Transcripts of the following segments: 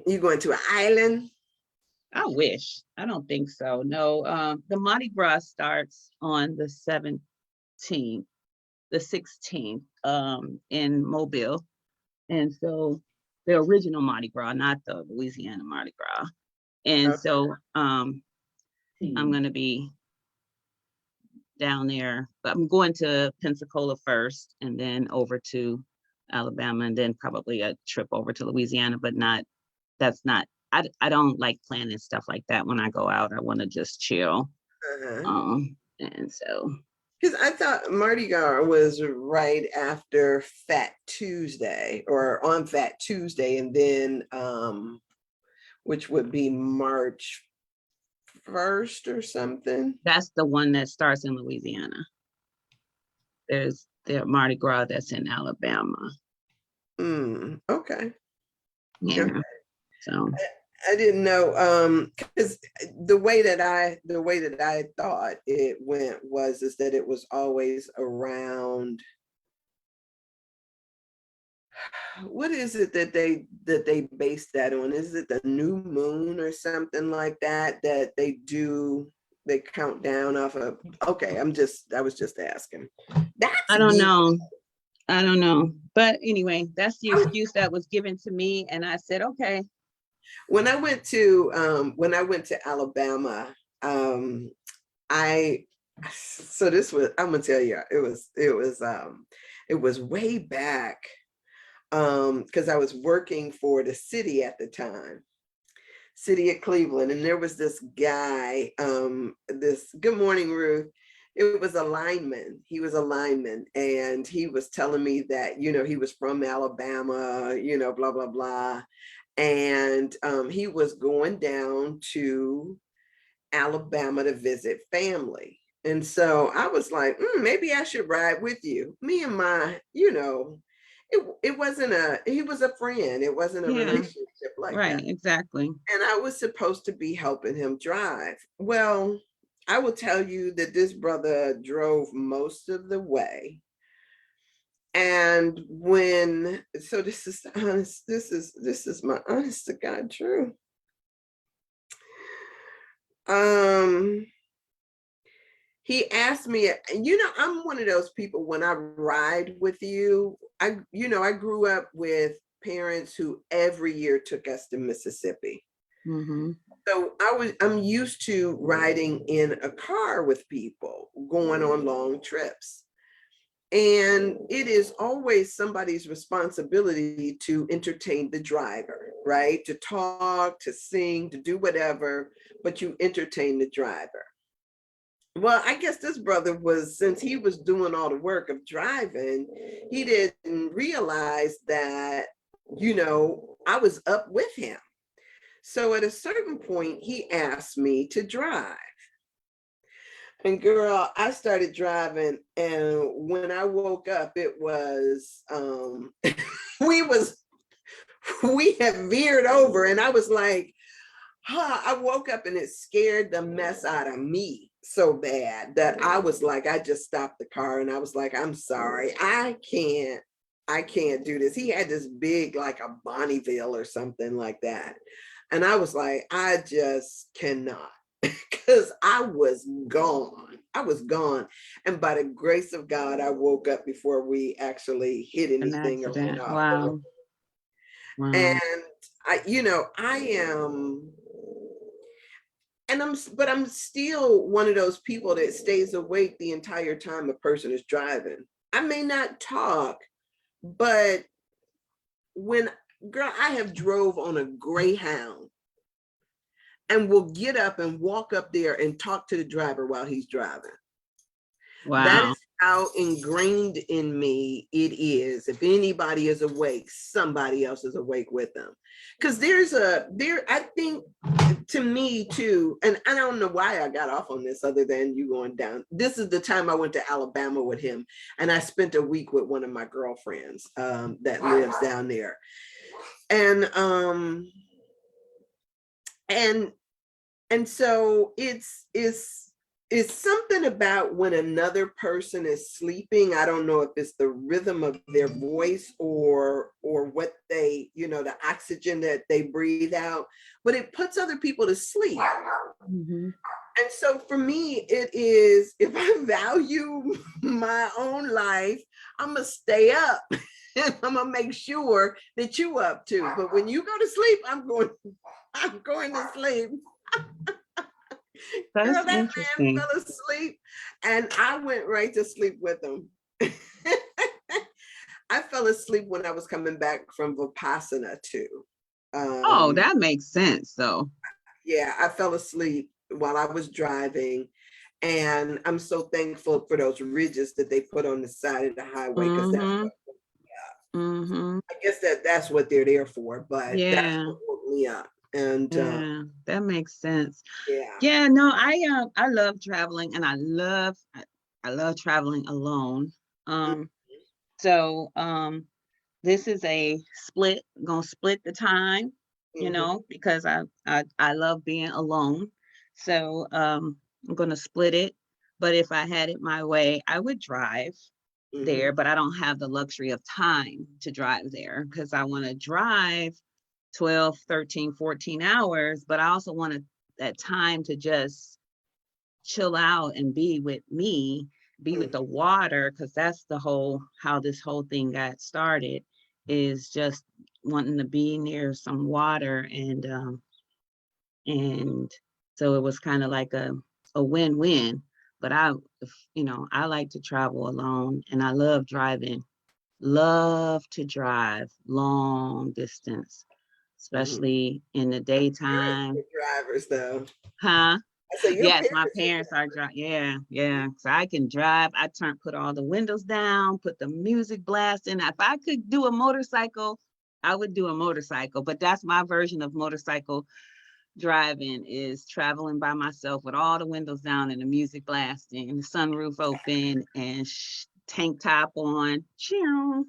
You going to an island? I wish. I don't think so. No, the Mardi Gras starts on the 17th, the 16th, in Mobile. And so the original Mardi Gras, not the Louisiana Mardi Gras. And Okay. so I'm gonna be down there, but I'm going to Pensacola first and then over to Alabama and then probably a trip over to Louisiana, but not, that's not, I don't like planning stuff like that when I go out. I want to just chill. Uh-huh. And so Because I thought Mardi Gras was right after Fat Tuesday or on Fat Tuesday, and then which would be March 1st or something. that's the one that starts in Louisiana. There's the Mardi Gras that's in Alabama. Okay. Yeah. Okay. So I didn't know because the way that I thought it went was is that it was always around, what is it that they base that on? Is it the new moon or something like that that they count down off of? Okay, I was just asking. That's I don't good. know. I don't know. But anyway, that's the excuse that was given to me. And I said, okay. When I went to Alabama, I so this was, I'm gonna tell you, it was way back, because I was working for the city at the time, city of Cleveland, and there was this guy, this, good morning, Ruth. It was a lineman. He was a lineman, and he was telling me that, he was from Alabama, blah, blah, blah. And he was going down to Alabama to visit family. And so I was like, maybe I should ride with you. Me and my, it wasn't he was a friend. It wasn't a Yeah, relationship like right, that. exactly. And I was supposed to be helping him drive. Well, I will tell you that this brother drove most of the way. And so this is honest, this is my honest to God truth. He asked me, I'm one of those people, when I ride with you, I grew up with parents who every year took us to Mississippi. Mm-hmm. So I'm used to riding in a car with people, going on long trips. And it is always somebody's responsibility to entertain the driver, right? To talk, to sing, to do whatever, but you entertain the driver. Well, I guess this brother was, since he was doing all the work of driving, he didn't realize that, I was up with him. So at a certain point, he asked me to drive. And girl, I started driving, and when I woke up, it was we was we had veered over, and I was like, I woke up and it scared the mess out of me so bad that I was like, I just stopped the car and I was like, I'm sorry, I can't do this. He had this big, like a Bonneville or something like that. And I was like, I just cannot, because I was gone. I was gone. And by the grace of God, I woke up before we actually hit An anything or went accident. off the road. Wow. And Wow. I am, but I'm still one of those people that stays awake the entire time a person is driving. I may not talk, but when, girl, I have drove on a Greyhound and will get up and walk up there and talk to the driver while he's driving. That Wow. is how ingrained in me it is. If anybody is awake, somebody else is awake with them. Because I think, to me too, and I don't know why I got off on this other than you going down. This is the time I went to Alabama with him, and I spent a week with one of my girlfriends that lives down there. And and so it's it's something about when another person is sleeping. I don't know if it's the rhythm of their voice or what they, the oxygen that they breathe out, but it puts other people to sleep. Mm-hmm. And so for me, it is, if I value my own life, I'm gonna stay up and I'm gonna make sure that you up too. But when you go to sleep, I'm going to sleep. That's Girl, that man interesting. fell asleep and I went right to sleep with him. I fell asleep when I was coming back from Vipassana too. Oh, that makes sense though. Yeah, I fell asleep while I was driving. And I'm so thankful for those ridges that they put on the side of the highway, because that's Mm-hmm. what, Mm-hmm. I guess that's what they're there for, but that's Yeah. what woke me up. And Yeah. That makes sense. yeah. Yeah, no, I love traveling and I love traveling alone. Um so this is a split, gonna split the time, Mm-hmm, because I love being alone. So I'm gonna split it. But if I had it my way, I would drive mm-hmm, there, but I don't have the luxury of time to drive there because I want to drive 12, 13, 14 hours, but I also want that time to just chill out and be with me, be with mm-hmm, the water, because that's the whole how this whole thing got started, is just wanting to be near some water. And so it was kind of like a win-win. But I like to travel alone and I love to drive long distance, mm-hmm. especially in the Parents daytime. were drivers though. Huh? I say your Yes, my parents were parents are driving. Yeah, yeah. So I can drive. Put all the windows down, put the music blasting. If I could do a motorcycle, I would do a motorcycle. But that's my version of motorcycle driving, is traveling by myself with all the windows down and the music blasting and the sunroof open and tank top on. Chew.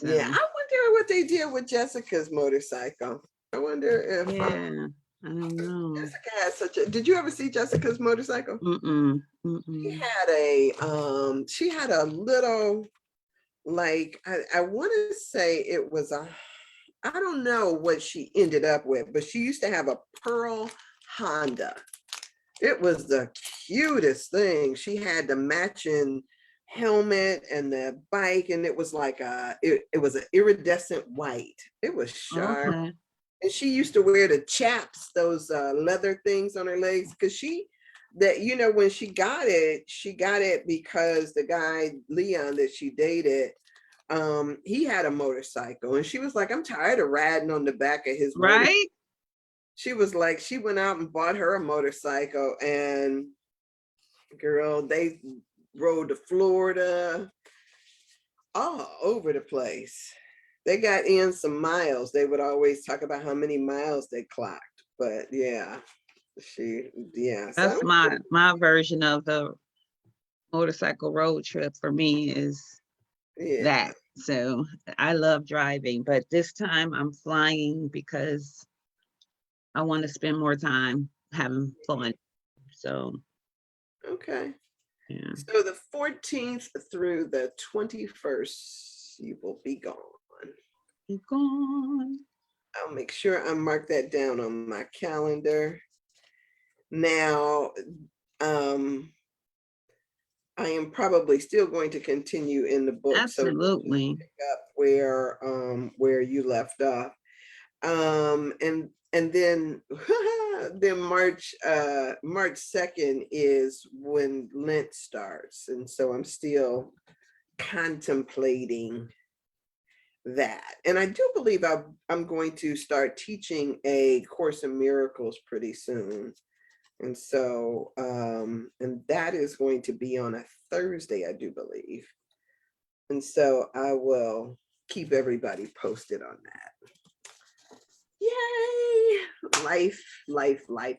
Yeah, So I wonder what they did with Jessica's motorcycle. I wonder if yeah, I don't know. Jessica had such a. Did you ever see Jessica's motorcycle? Mm-mm. She Mm-mm. had a little, like, I want to say it was I don't know what she ended up with, but she used to have a pearl Honda. It was the cutest thing. She had the matching helmet and the bike, and it was like it was an iridescent white. It was sharp. Okay. And she used to wear the chaps, those leather things on her legs, because when she got it because the guy Leon that she dated, he had a motorcycle, and she was like, I'm tired of riding on the back of his motorcycle. Right? She was like, she went out and bought her a motorcycle, and girl, they rode to Florida, all over the place. They got in some miles. They would always talk about how many miles they clocked. But yeah, That's so my version of the motorcycle road trip for me is yeah, that. So I love driving, but this time I'm flying because I want to spend more time having fun. So okay. yeah. So the 14th through the 21st, you will be gone. Be gone. I'll make sure I mark that down on my calendar. Now, um, I am probably still going to continue in the book, so Absolutely. pick up where you left off. And then then March 2nd is when Lent starts, and so I'm still contemplating that. And I do believe I'm going to start teaching a Course in Miracles pretty soon. And so and that is going to be on a Thursday, I do believe. And so I will keep everybody posted on that. Yay! Life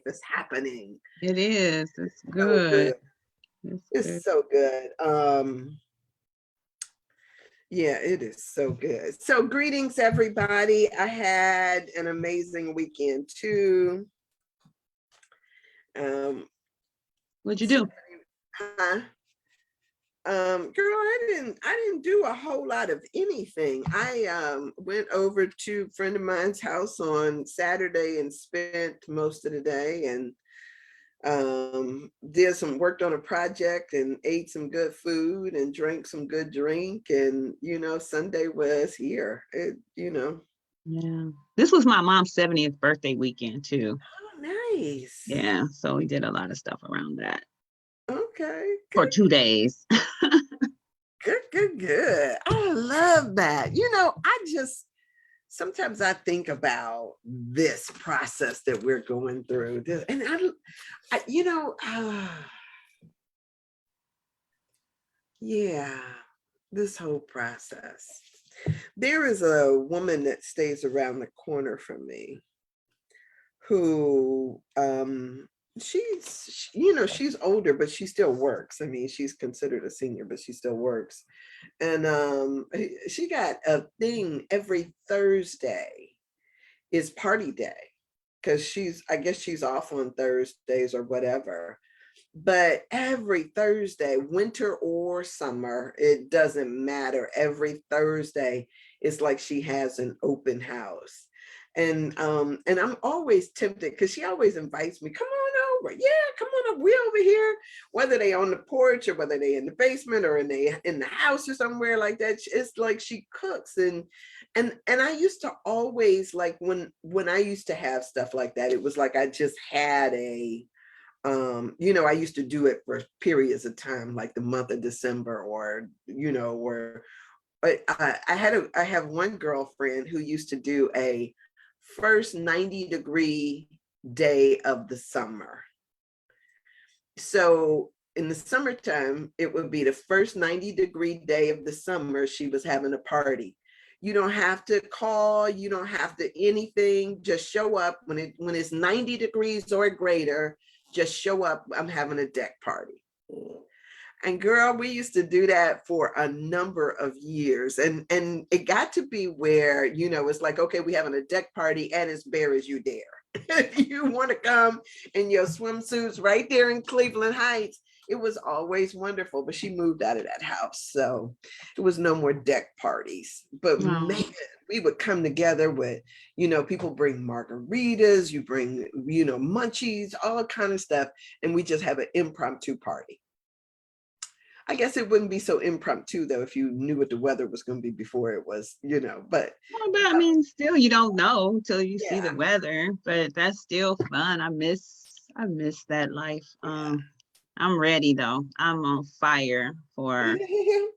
is happening. It is. It's So good. good. It's good. It's so good. Yeah, it is so good. So greetings, everybody. I had an amazing weekend too. Um, What'd you do? Somebody, huh? Girl, I didn't do a whole lot of anything. I went over to a friend of mine's house on Saturday and spent most of the day, and worked on a project and ate some good food and drank some good drink. And Sunday was here. Yeah. This was my mom's 70th birthday weekend too. Oh, nice. Yeah. So we did a lot of stuff around that Okay, for good, 2 days. good, good, good. I love that. Sometimes I think about this process that we're going through, and yeah, this whole process. There is a woman that stays around the corner from me who she's older, but she still works. I mean, she's considered a senior, but she still works. And she got a thing every Thursday is party day, because I guess she's off on Thursdays or whatever. But every Thursday, winter or summer, it doesn't matter. Every Thursday, it's like she has an open house. And I'm always tempted, because she always invites me, come on over. Yeah, come on up. We over here, whether they on the porch or whether they in the basement or in the house or somewhere like that. It's like she cooks. And I used to always, like, when I used to have stuff like that, it was like I just had I used to do it for periods of time, like the month of December, or I have one girlfriend who used to do a first 90-degree day of the summer. So in the summertime, it would be the first 90-degree day of the summer. She was having a party. You don't have to call, you don't have to anything, just show up when it's 90 degrees or greater. Just show up. I'm having a deck party. And girl, we used to do that for a number of years. And it got to be where, it's like, okay, we having a deck party and it's bare as you dare. If you want to come in your swimsuits right there in Cleveland Heights, it was always wonderful. But she moved out of that house, so it was no more deck parties. But man, we would come together with, people bring margaritas, you bring, munchies, all kind of stuff, and we just have an impromptu party. I guess it wouldn't be so impromptu though if you knew what the weather was going to be before it was, but Well, but I mean, still, you don't know until you see the yeah, weather. But that's still fun. I miss that life. I'm ready though. I'm on fire for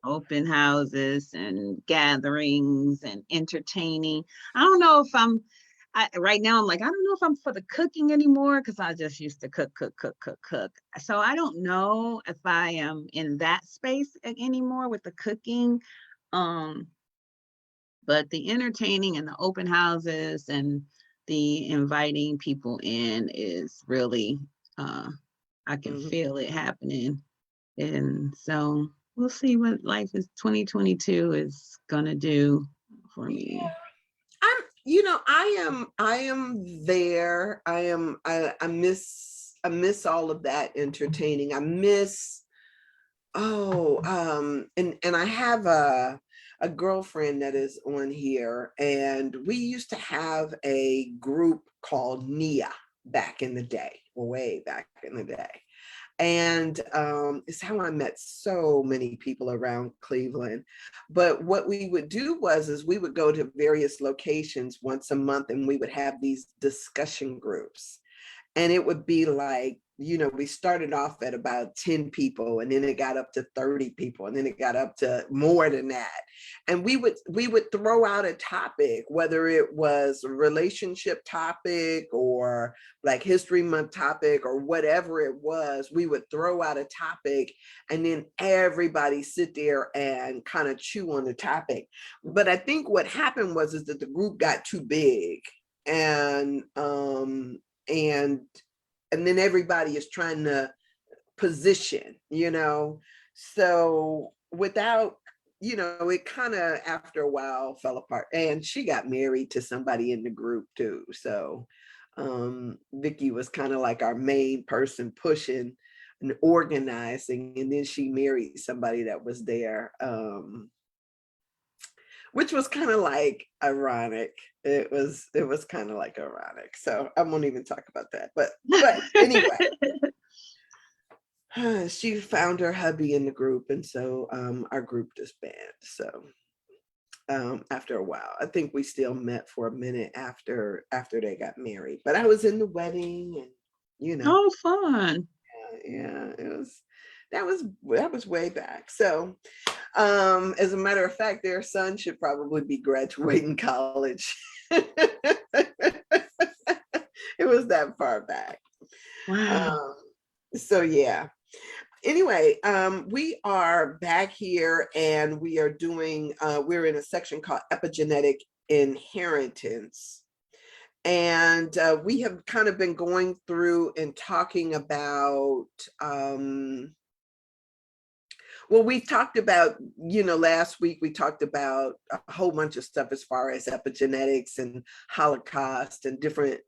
open houses and gatherings and entertaining. I don't know if right now I'm like, I don't know if I'm for the cooking anymore, because I just used to cook, cook, cook, cook, cook. So I don't know if I am in that space anymore with the cooking. Um, but the entertaining and the open houses and the inviting people in is really, I can feel it happening. And so we'll see what life is 2022 is gonna do for me. I am there. I miss all of that entertaining. I miss, and I have a girlfriend that is on here, and we used to have a group called Nia back in the day, way back in the day. And it's how I met so many people around Cleveland. But what we would do is we would go to various locations once a month, and we would have these discussion groups. And it would be like, we started off at about 10 people, and then it got up to 30 people, and then it got up to more than that. And we would throw out a topic, whether it was a relationship topic or Black History Month topic or whatever it was. We would throw out a topic, and then everybody sit there and kind of chew on the topic. But I think what happened is that the group got too big, and and and then everybody is trying to position, so without, it kind of after a while fell apart. And she got married to somebody in the group too, so Vicky was kind of like our main person pushing and organizing, and then she married somebody that was there, which was kind of like ironic. It was kind of like ironic. So I won't even talk about that. But anyway, she found her hubby in the group, and so our group disbanded. So after a while, I think we still met for a minute after they got married. But I was in the wedding, and Oh, fun. yeah, that was way back. So as a matter of fact, their son should probably be graduating college. It was that far back. Wow. So yeah. Anyway, we are back here, and we are doing, we're in a section called epigenetic inheritance. And we have kind of been going through and talking about, well, we talked about, last week we talked about a whole bunch of stuff as far as epigenetics and Holocaust and different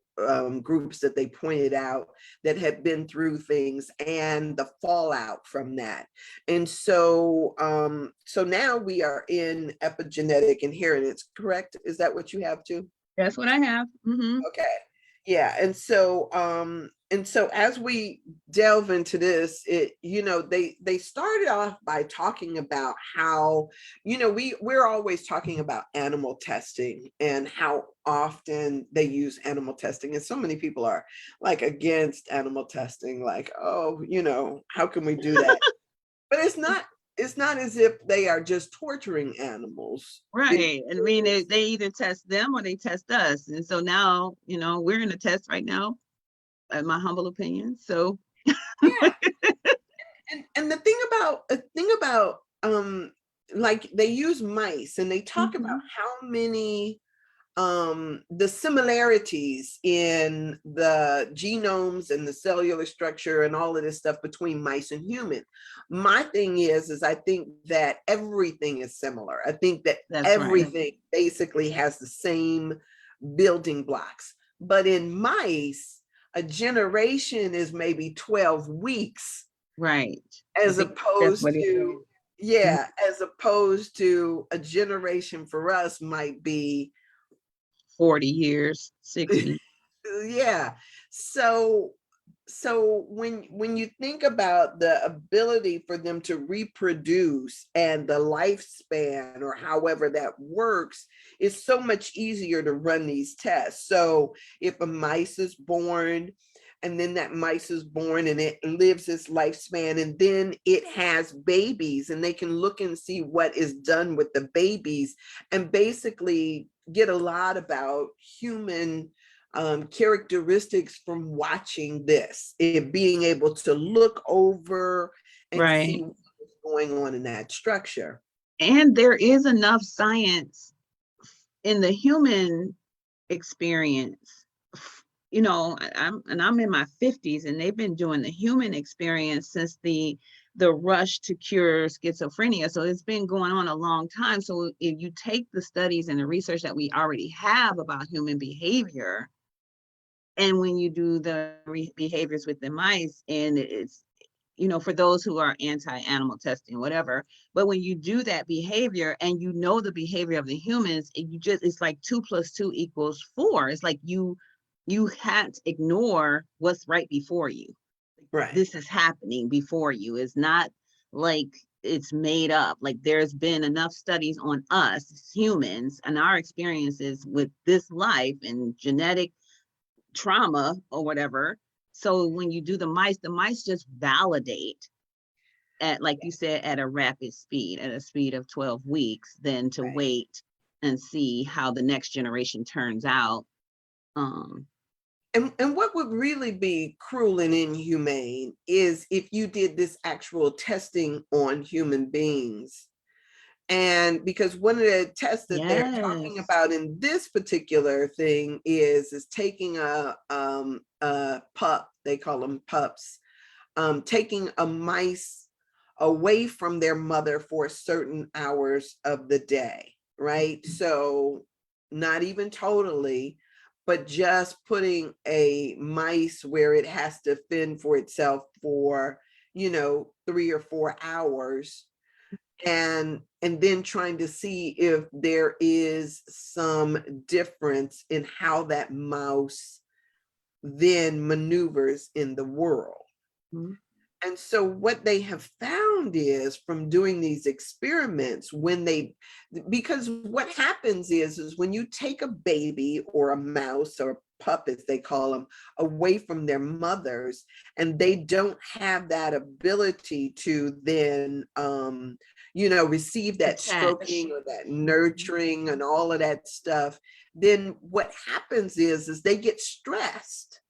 groups that they pointed out that had been through things and the fallout from that. And so, so now we are in epigenetic inheritance, correct? Is that what you have too? That's what I have. Okay. Yeah. And so as we delve into this, they started off by talking about how, we're always talking about animal testing and how often they use animal testing. And so many people are like against animal testing, like, oh, how can we do that? But it's not as if they are just torturing animals. Right. And I mean, they either test them or they test us. And so now, we're in a test right now, in my humble opinion. So Yeah. And the thing about like they use mice, and they talk about how many the similarities in the genomes and the cellular structure and all of this stuff between mice and human. My thing is I think that everything is similar. I think that that's right. everything basically has the same building blocks. But in mice, a generation is maybe 12 weeks, Right. as That's opposed what it is. to, yeah, as opposed to a generation for us might be 40 years, 60. yeah. So when you think about the ability for them to reproduce and the lifespan, or however that works, it's so much easier to run these tests. So if a mice is born, and then that mice is born and it lives its lifespan, and then it has babies, and they can look and see what is done with the babies, and basically get a lot about human characteristics from watching this, it being able to look over and see Right. what's going on in that structure. And there is enough science in the human experience. I'm in my 50s, and they've been doing the human experience since the rush to cure schizophrenia. So it's been going on a long time. So if you take the studies and the research that we already have about human behavior, and when you do the behaviors with the mice, and it's, for those who are anti-animal testing, whatever, but when you do that behavior and the behavior of the humans, it's like 2 + 2 = 4. It's like you can't ignore what's right before you. Right. This is happening before you. It's not like it's made up. Like, there's been enough studies on us humans and our experiences with this life and genetic trauma or whatever. So when you do the mice just validate at, like you said, at a rapid speed, at a speed of 12 weeks, than to Right. wait and see how the next generation turns out. And what would really be cruel and inhumane is if you did this actual testing on human beings. And because one of the tests that they're talking Yes. about in this particular thing is taking a pup, they call them pups, taking a mice away from their mother for certain hours of the day, right? So not even totally, but just putting a mice where it has to fend for itself for 3 or 4 hours, and then trying to see if there is some difference in how that mouse then maneuvers in the world. Mhm. And so what they have found is from doing these experiments, because what happens is when you take a baby or a mouse or pup, as they call them, away from their mothers, and they don't have that ability to then, receive that Attach. stroking or that nurturing and all of that stuff, then what happens is they get stressed.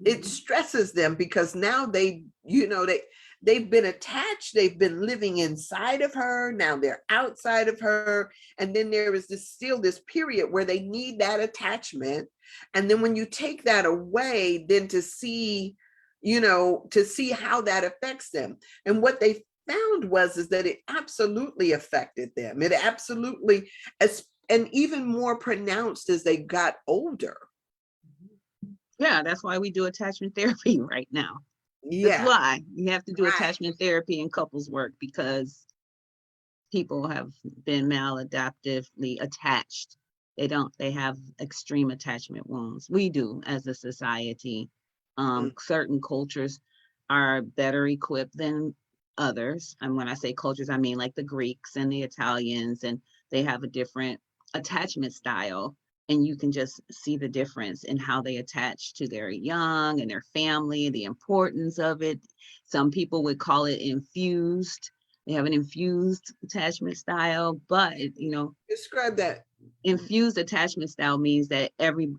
It stresses them because now they've been attached, they've been living inside of her, now they're outside of her, and then there is still this period where they need that attachment. And then when you take that away, then to see how that affects them. And what they found is that it absolutely affected them. It absolutely, and even more pronounced as they got older. Yeah, that's why we do attachment therapy right now. That's Yeah, why you have to do right. attachment therapy and couples work, because people have been maladaptively attached. They have extreme attachment wounds. We do as a society. Mm, Certain cultures are better equipped than others. And when I say cultures, I mean like the Greeks and the Italians, and they have a different attachment style. And you can just see the difference in how they attach to their young and their family, the importance of it. Some people would call it infused. They have an infused attachment style, but Describe that. infused attachment style means that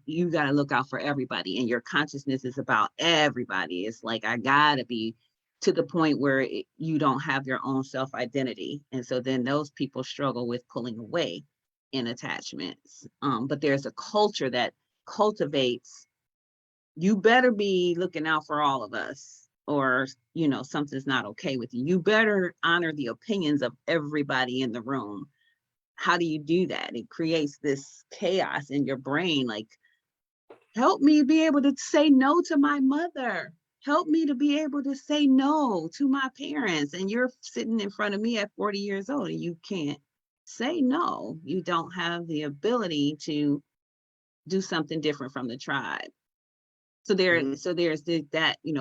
you got to look out for everybody, and your consciousness is about everybody. It's like, I gotta be to the point where you don't have your own self identity, and so then those people struggle with pulling away in attachments. But there's a culture that cultivates, you better be looking out for all of us, or something's not okay with you. You better honor the opinions of everybody in the room. How do you do that? It creates this chaos in your brain, like, help me be able to say no to my mother, help me to be able to say no to my parents. And you're sitting in front of me at 40 years old and you can't say no. You don't have the ability to do something different from the tribe. So Mhm. there's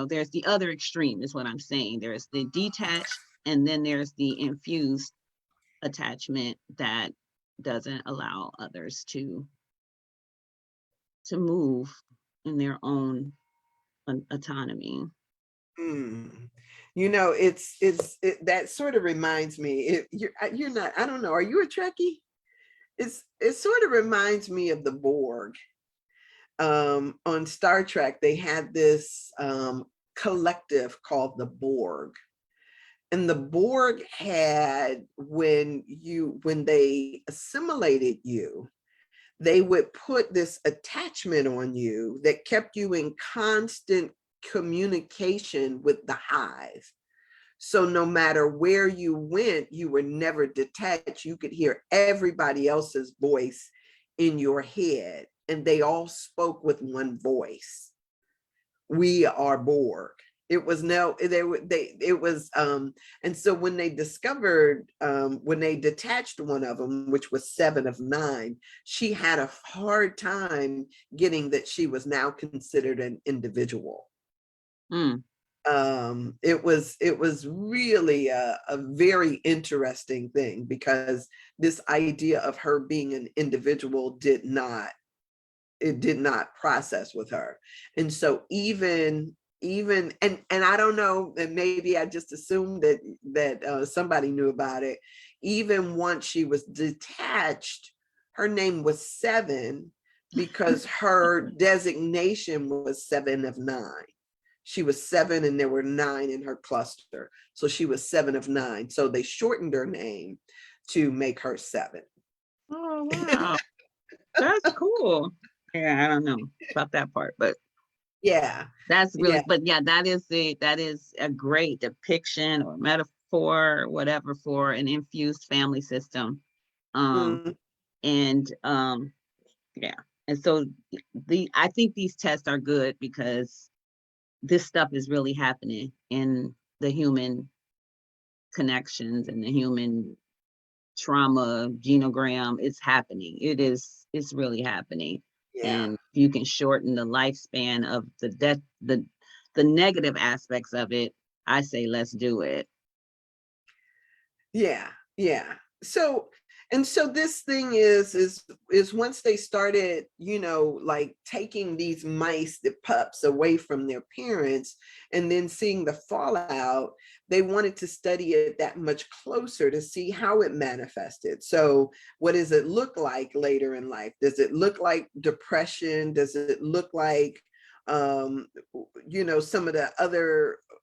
there's the other extreme is what I'm saying. There's the detached, and then there's the infused attachment that doesn't allow others to move in their own autonomy. Mm. That sort of reminds me. You're not. I don't know. Are you a Trekkie? It sort of reminds me of the Borg. On Star Trek, they had this collective called the Borg, and the Borg had when they assimilated you, they would put this attachment on you that kept you in constant communication with the hive. So no matter where you went, you were never detached. You could hear everybody else's voice in your head, and they all spoke with one voice. We are Borg. It was no, they it was and so when they discovered when they detached one of them, which was 7 of 9, she had a hard time getting that she was now considered an individual. Mm. It was really a very interesting thing, because this idea of her being an individual did not process with her. And so even and I don't know, and maybe I just assumed that somebody knew about it. Even once she was detached, her name was 7 because her designation was 7 of 9. She was 7 and there were 9 in her cluster, so she was 7 of 9, so they shortened her name to make her 7. Oh, wow. That's cool. Yeah, I don't know about that part, but Yeah, that's yeah. really, but yeah, that is a great depiction or metaphor or whatever for an infused family system. Um, Mm. and yeah. And so I think these tests are good because this stuff is really happening in the human connections and the human trauma genogram. It's happening. It's really happening. Yeah. And if you can shorten the lifespan of the death, the negative aspects of it, I say let's do it. Yeah, yeah. So, and so this thing is once they started, like taking these mice, the pups, away from their parents, and then seeing the fallout, they wanted to study it that much closer to see how it manifested. So, what does it look like later in life? Does it look like depression? Does it look like um, some of the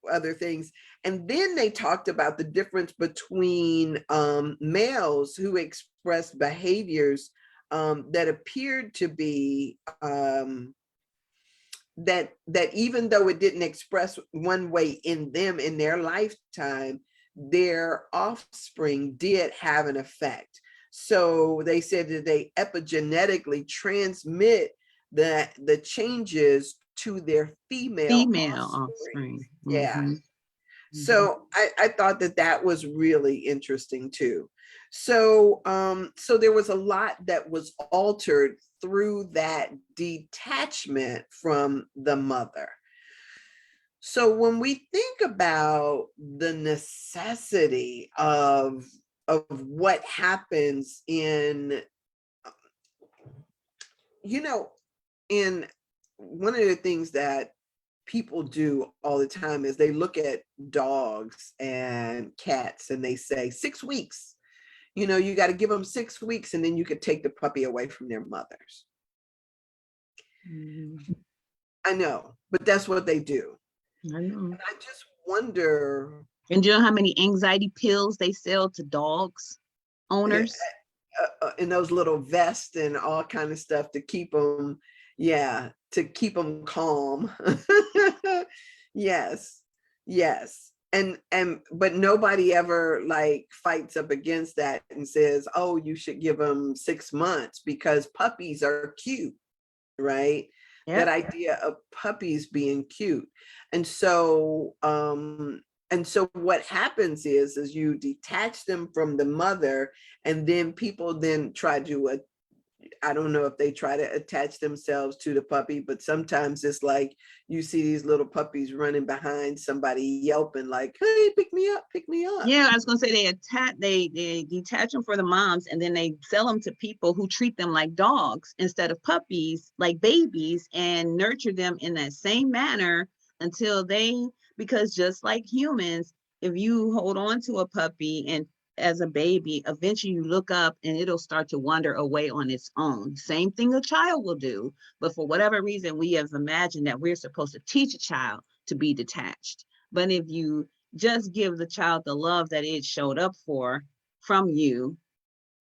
other things? And then they talked about the difference between males who express behaviors that appeared to be that even though it didn't express one way in them in their lifetime, their offspring did have an effect. So they said that they epigenetically transmit the changes to their female Female offspring. offspring. Yeah. Hmm. Hmm. So I thought that was really interesting too. So there was a lot that was altered through that detachment from the mother. So when we think about the necessity of what happens you know, in one of the things that people do all the time is they look at dogs and cats and they say 6 weeks. You got to give them 6 weeks and then you could take the puppy away from their mothers. Hmm. I know, but that's what they do. I know. And I just wonder, And do you know how many anxiety pills they sell to dogs owners? in those little vests and all kind of stuff to keep them, yeah, to keep them calm. Yes, yes. And but nobody ever like fights up against that and says, oh, you should give them 6 months because puppies are cute, right? That Yep. idea of puppies being cute. And so what happens is you detach them from the mother, and then people then try to I don't know if they try to attach themselves to the puppy, but sometimes it's like you see these little puppies running behind somebody yelping like, hey, pick me up, pick me up. Yeah, I was gonna say they detach them for the moms and then they sell them to people who treat them like dogs instead of puppies, like babies, and nurture them in that same manner until because just like humans, if you hold on to a puppy and as a baby, eventually you look up and it'll start to wander away on its own. Same thing a child will do, but for whatever reason, we have imagined that we're supposed to teach a child to be detached. But if you just give the child the love that it showed up for from you,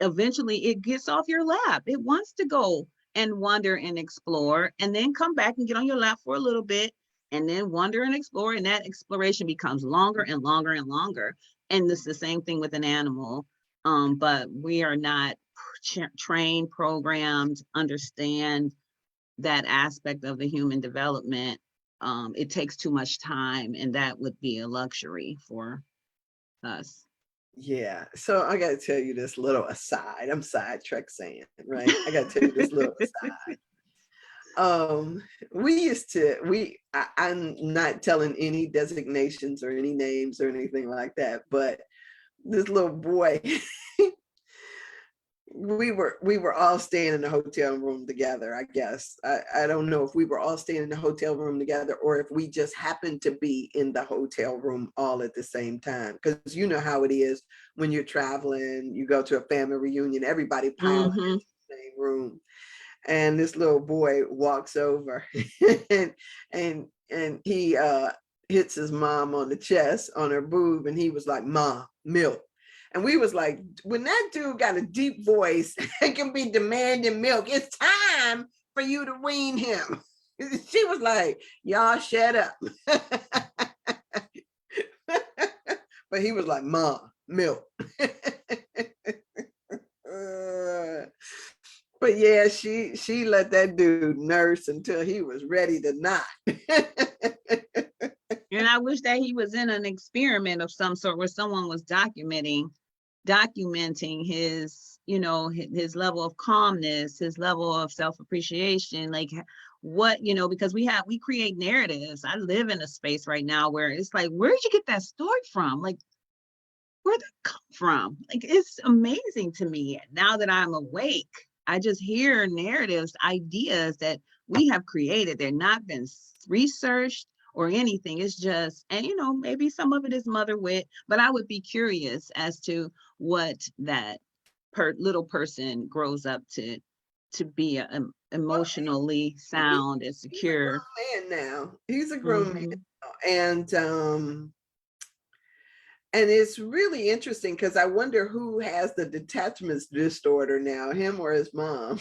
eventually it gets off your lap. It wants to go and wander and explore and then come back and get on your lap for a little bit and then wander and explore. And that exploration becomes longer and longer and longer. And it's the same thing with an animal. But we are not trained, programmed, understand that aspect of the human development. It takes too much time, and that would be a luxury for us. Yeah. So I got to tell you this little aside. I'm sidetracked saying, right? I got to tell you this little aside. We used to, I'm not telling any designations or any names or anything like that, but this little boy, we were all staying in the hotel room together, I guess. I don't know if we were all staying in the hotel room together or if we just happened to be in the hotel room all at the same time. Because you know how it is when you're traveling, you go to a family reunion, everybody piles in Mm-hmm. the same room. And this little boy walks over and he hits his mom on the chest, on her boob, and he was like, "Mom, milk." And we was like, when that dude got a deep voice and can be demanding milk, it's time for you to wean him. She was like, y'all shut up. But he was like, "Mom, milk." But yeah, she let that dude nurse until he was ready to knock. And I wish that he was in an experiment of some sort where someone was documenting his, his level of calmness, his level of self-appreciation, like what, because we create narratives. I live in a space right now where it's like, where did you get that story from? Like, where'd that come from? Like, it's amazing to me now that I'm awake. I just hear narratives, ideas that we have created. They're not been researched or anything. It's just, and maybe some of it is mother wit, but I would be curious as to what that little person grows up to be Well, emotionally he- sound and he's a secure. grown man now. He's a grown man Mhm. now. And it's really interesting because I wonder who has the detachment disorder now, him or his mom.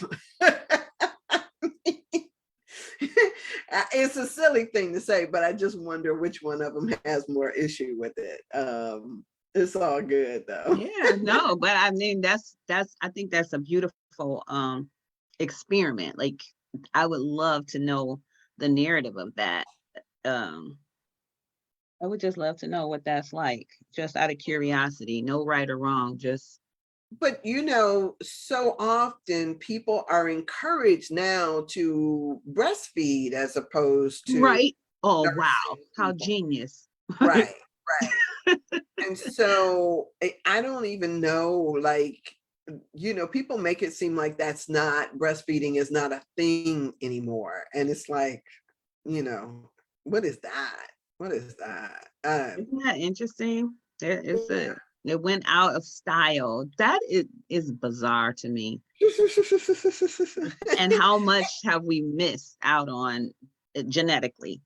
It's a silly thing to say, but I just wonder which one of them has more issue with it. It's all good though. Yeah, no, but I mean I think that's a beautiful experiment. Like I would love to know the narrative of that. Um I would just love to know what that's like, just out of curiosity. No right or wrong, just But so often people are encouraged now to breastfeed as opposed to right. Oh wow, nursing how people. genius. Right, right. And so I don't even know, like, people make it seem like breastfeeding is not a thing anymore. And it's like, you know, what is that? What is that? Isn't that interesting? Yeah. It went out of style. That is bizarre to me. And how much have we missed out on genetically?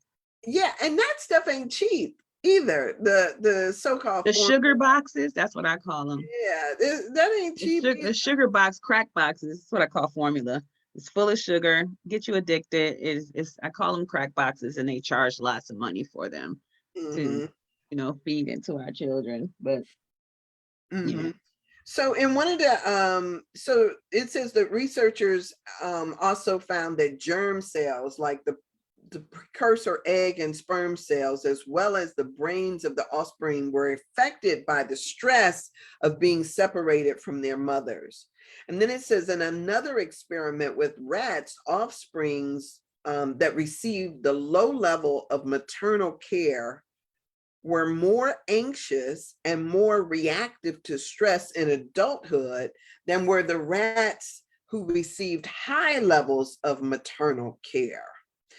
Yeah, and that stuff ain't cheap either. The so-called The form. sugar boxes, that's what I call them. Yeah, that ain't cheap The either. sugar box, crack boxes, that's what I call formula. It's full of sugar, get you addicted. It's I call them crack boxes, and they charge lots of money for them to, Hmm. feed into our children. But yeah. Hmm. So in one of the so it says that researchers also found that germ cells, like the precursor egg and sperm cells, as well as the brains of the offspring, were affected by the stress of being separated from their mothers. And then it says in another experiment with rats, offsprings that received the low level of maternal care were more anxious and more reactive to stress in adulthood than were the rats who received high levels of maternal care.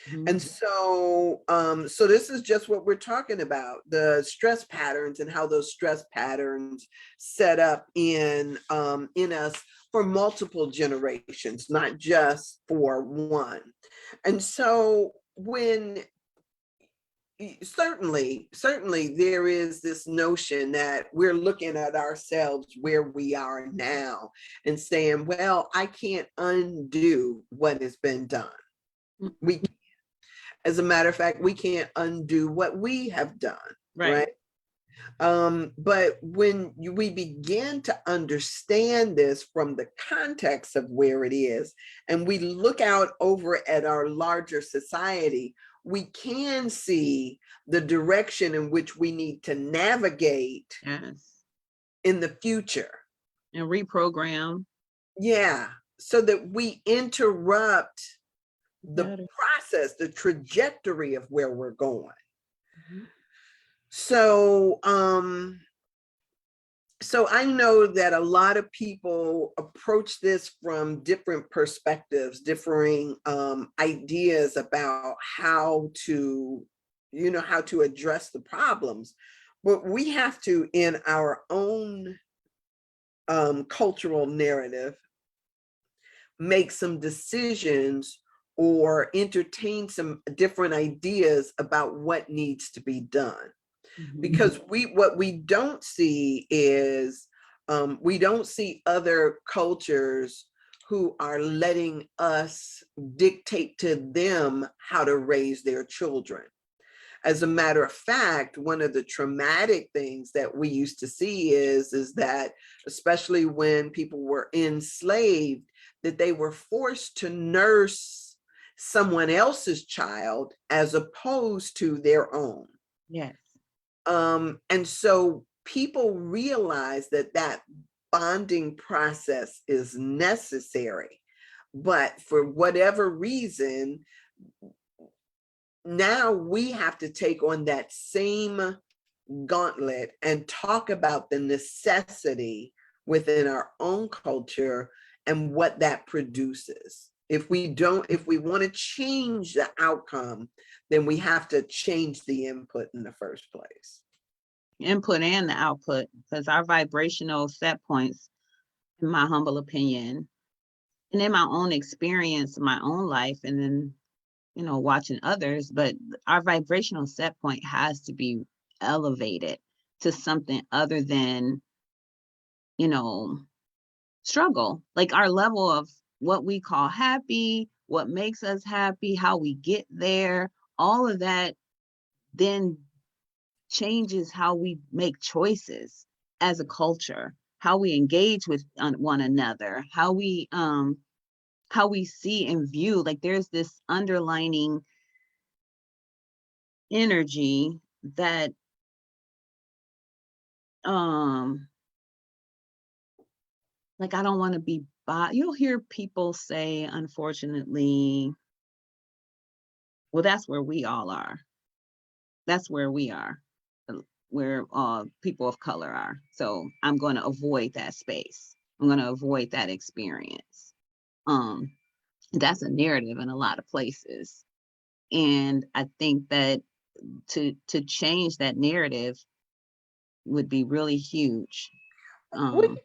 And Mhm. so this is just what we're talking about, the stress patterns and how those stress patterns set up in us for multiple generations, not just for one. And so when certainly there is this notion that we're looking at ourselves where we are now and saying, well, I can't undo what has been done. We, as a matter of fact, we can't undo what we have done, Right. right? But when we begin to understand this from the context of where it is, and we look out over at our larger society, we can see the direction in which we need to navigate Yes. in the future. And reprogram. Yeah, so that we interrupt the Better. process, the trajectory of where we're going. Mhm. So, so I know that a lot of people approach this from different perspectives, differing ideas about how to, how to address the problems. But we have to, in our own cultural narrative, make some decisions or entertain some different ideas about what needs to be done. Mhm. Because what we don't see is we don't see other cultures who are letting us dictate to them how to raise their children. As a matter of fact, one of the traumatic things that we used to see is that, especially when people were enslaved, that they were forced to nurse someone else's child as opposed to their own. Yes. And so people realize that that bonding process is necessary, but for whatever reason, now we have to take on that same gauntlet and talk about the necessity within our own culture and what that produces. If we want to change the outcome, then we have to change the input in the first place. Input and the output, because our vibrational set points, in my humble opinion, and in my own experience, my own life, and then, watching others, but our vibrational set point has to be elevated to something other than, you know, struggle. Like our level of what we call happy, what makes us happy, how we get there, all of that then changes how we make choices as a culture, how we engage with one another, how we see and view. Like there's this underlining energy that um like I don't want to be you'll hear people say, unfortunately, well, that's where we all are. That's where we are, where people of color are. So I'm going to avoid that space. I'm going to avoid that experience. Um, that's a narrative in a lot of places. And I think that to change that narrative would be really huge. Well, Um,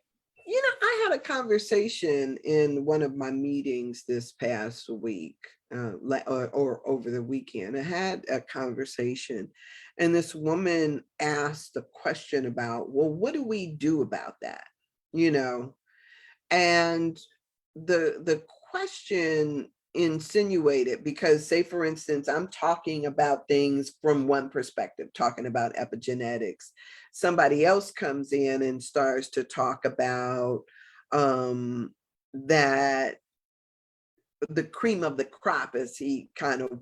I had a conversation in one of my meetings this past week, or over the weekend. I had a conversation, and this woman asked a question about, well, what do we do about that? You know, and the question insinuated, because say for instance, I'm talking about things from one perspective, talking about epigenetics, somebody else comes in and starts to talk about that the cream of the crop, as he kind of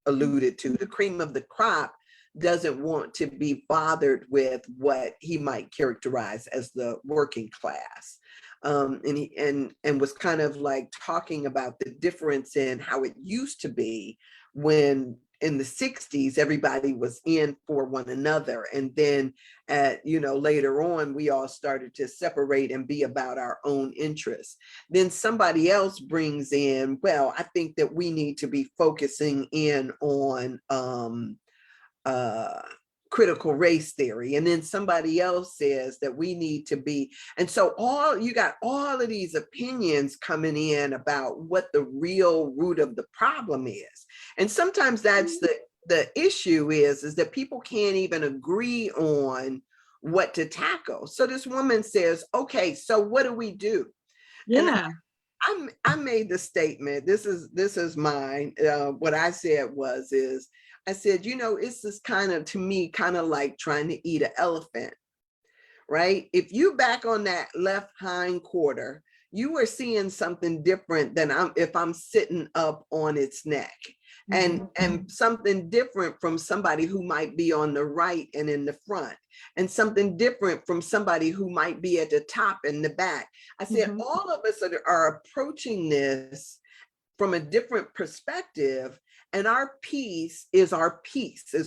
alluded to, the cream of the crop doesn't want to be bothered with what he might characterize as the working class. And was kind of like talking about the difference in how it used to be when in the 60s everybody was in for one another, and then later on we all started to separate and be about our own interests. Then somebody else brings in, well, I think that we need to be focusing in on uh, critical race theory. And then somebody else says that we need to be, and so you got all of these opinions coming in about what the real root of the problem is. And sometimes that's the issue is that people can't even agree on what to tackle. So this woman says, okay, so what do we do? And yeah. I made the statement. This is mine. What I said is I said, it's this kind of, to me, kind of like trying to eat an elephant, right? If you back on that left hind quarter, you are seeing something different than if I'm sitting up on its neck. And something different from somebody who might be on the right and in the front, and something different from somebody who might be at the top and the back. I said, all of us are approaching this from a different perspective, and our peace is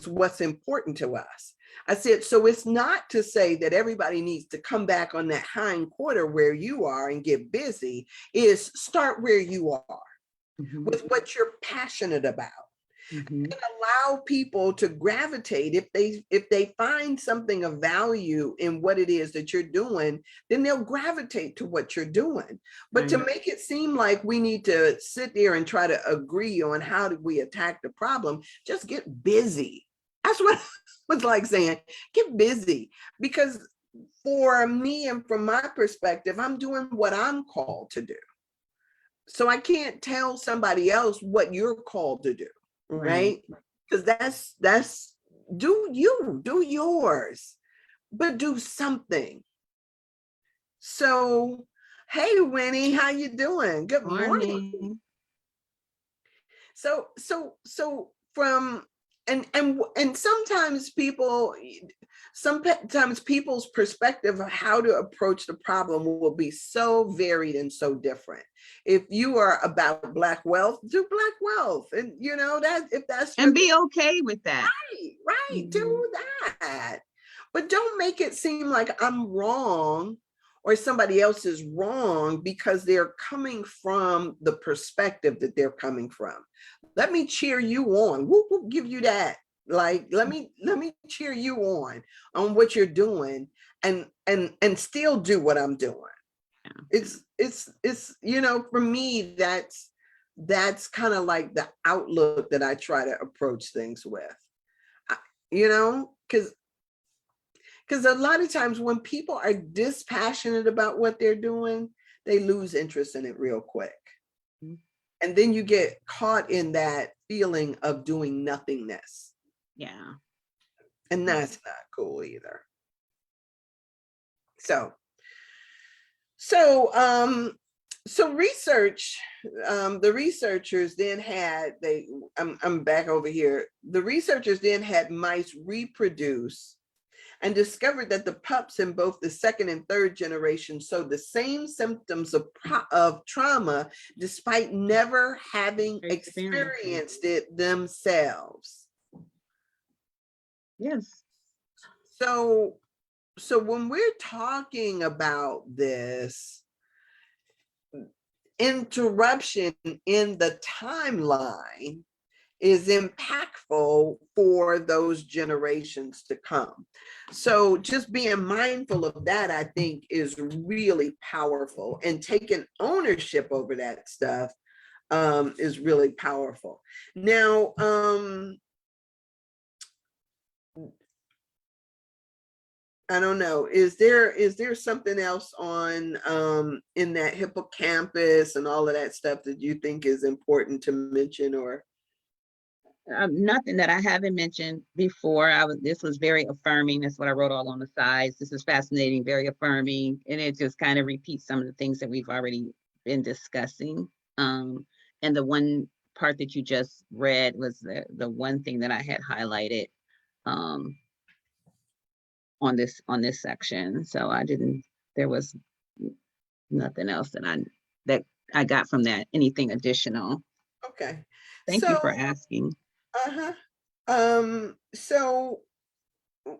what's important to us. I said, so it's not to say that everybody needs to come back on that hind quarter where you are and get busy. Is start where you are with what you're passionate about, and allow people to gravitate. If they find something of value in what it is that you're doing, then they'll gravitate to what you're doing. But to make it seem like we need to sit there and try to agree on how do we attack the problem, just get busy. That's what was like saying, get busy. Because for me and from my perspective, I'm doing what I'm called to do. So I can't tell somebody else what you're called to do, right? Because that's do yours, but do something. So, hey Winnie, how you doing? Good morning. Morning. So from and sometimes people's perspective of how to approach the problem will be so varied and so different. If you are about Black wealth, do Black wealth, and that if that's your And be okay with that. right, do that. But don't make it seem like I'm wrong or somebody else is wrong because they're coming from the perspective that they're coming from. Let me cheer you on. Whoop, whoop, give you that. Like, let me cheer you on what you're doing, and still do what I'm doing. Yeah. It's for me, that's kind of like the outlook that I try to approach things with. Because a lot of times when people are dispassionate about what they're doing, they lose interest in it real quick. Mhm. And then you get caught in that feeling of doing nothingness. Yeah. And that's not cool either. So research, the researchers then had, I'm back over here. The researchers then had mice reproduce and discovered that the pups in both the second and third generation showed the same symptoms of trauma despite never having experienced it themselves. Yes. So when we're talking about this, interruption in the timeline is impactful for those generations to come. So just being mindful of that, I think, is really powerful, and taking ownership over that stuff is really powerful. Now, I don't know, is there something else on in that hippocampus and all of that stuff that you think is important to mention? Or Nothing that I haven't mentioned before. This was very affirming. That's what I wrote all on the sides. This is fascinating, very affirming, and it just kind of repeats some of the things that we've already been discussing. And the one part that you just read was the one thing that I had highlighted on this section. So there was nothing else that I got from that, anything additional. okay. Thank you for asking. So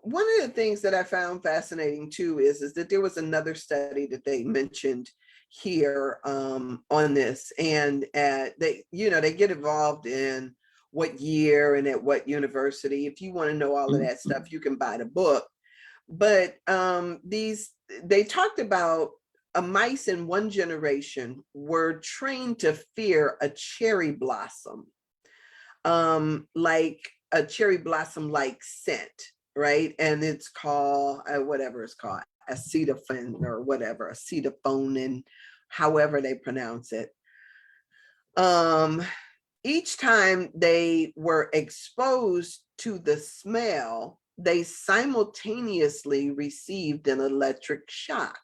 one of the things that I found fascinating too is that there was another study that they mentioned here on this, and they get involved in what year and at what university. If you want to know all of that stuff, you can buy the book. But they talked about a mice in one generation were trained to fear a cherry blossom, like a cherry blossom like scent, right? And it's called whatever it's called, acetophen or whatever, acetophonin, however they pronounce it. Each time they were exposed to the smell, they simultaneously received an electric shock.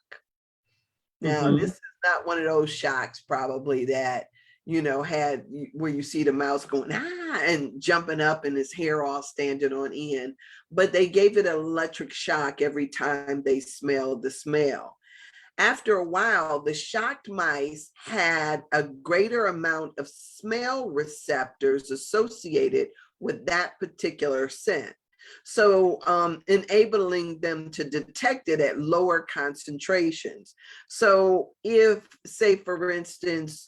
Now, this is not one of those shocks probably that, had where you see the mouse going, and jumping up and his hair all standing on end, but they gave it an electric shock every time they smelled the smell. After a while, the shocked mice had a greater amount of smell receptors associated with that particular scent. So enabling them to detect it at lower concentrations. So if, say, for instance,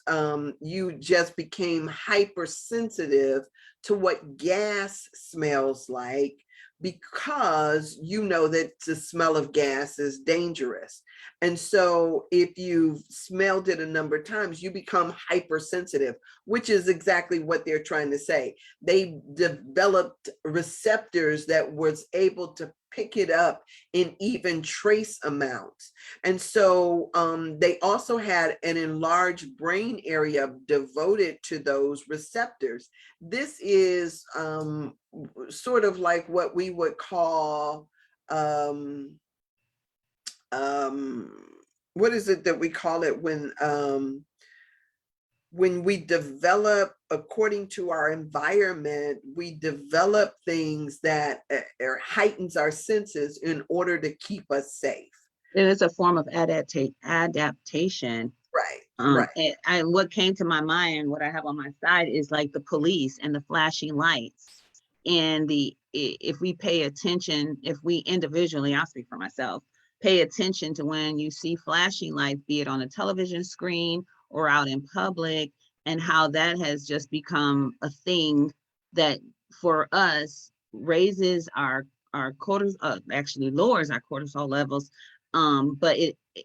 you just became hypersensitive to what gas smells like, because you know that the smell of gas is dangerous. And so if you've smelled it a number of times, you become hypersensitive, which is exactly what they're trying to say. They developed receptors that was able to pick it up in even trace amounts. And so they also had an enlarged brain area devoted to those receptors. This is sort of like what we would call, what is it that we call it when we develop according to our environment, we develop things that heightens our senses in order to keep us safe. It is a form of adaptation. Right, right. And what came to my mind, what I have on my side is like the police and the flashing lights. And if we pay attention, if we individually, I'll speak for myself, pay attention to when you see flashing lights, be it on a television screen or out in public, and how that has just become a thing that for us raises our cortisol, actually lowers our cortisol levels. But